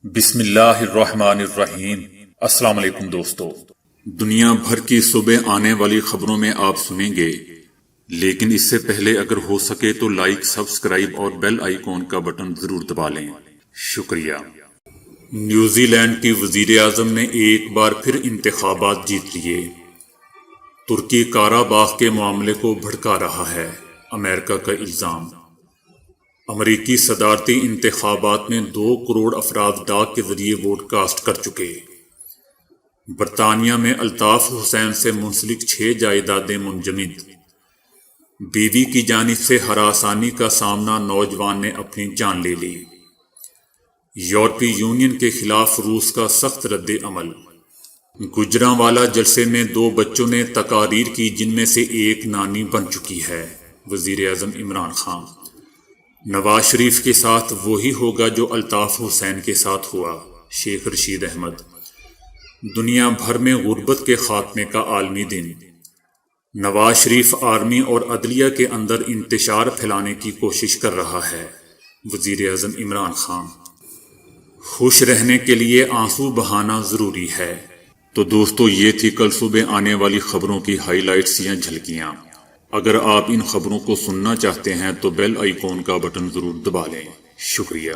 بسم اللہ الرحمن الرحیم۔ السلام علیکم دوستو، دنیا بھر کی صبح آنے والی خبروں میں آپ سنیں گے، لیکن اس سے پہلے اگر ہو سکے تو لائک، سبسکرائب اور بیل آئیکن کا بٹن ضرور دبا لیں، شکریہ۔ نیوزی لینڈ کی وزیر اعظم نے ایک بار پھر انتخابات جیت لیے۔ ترکی قرباغ کے معاملے کو بھڑکا رہا ہے، امریکہ کا الزام۔ امریکی صدارتی انتخابات میں 2 کروڑ افراد ڈاک کے ذریعے ووٹ کاسٹ کر چکے۔ برطانیہ میں الطاف حسین سے منسلک 6 جائیدادیں منجمد۔ بیوی کی جانب سے ہراسانی کا سامنا، نوجوان نے اپنی جان لے لی۔ یورپی یونین کے خلاف روس کا سخت رد عمل۔ گجرانوالہ جلسے میں 2 بچوں نے تقاریر کی جن میں سے ایک نانی بن چکی ہے، وزیر اعظم عمران خان۔ نواز شریف کے ساتھ وہی ہوگا جو الطاف حسین کے ساتھ ہوا، شیخ رشید احمد۔ دنیا بھر میں غربت کے خاتمے کا عالمی دن۔ نواز شریف آرمی اور عدلیہ کے اندر انتشار پھیلانے کی کوشش کر رہا ہے، وزیر اعظم عمران خان۔ خوش رہنے کے لیے آنسو بہانا ضروری ہے۔ تو دوستو، یہ تھی کل صبح آنے والی خبروں کی ہائی لائٹس یا جھلکیاں۔ اگر آپ ان خبروں کو سننا چاہتے ہیں تو بیل آئیکن کا بٹن ضرور دبا لیں، شکریہ۔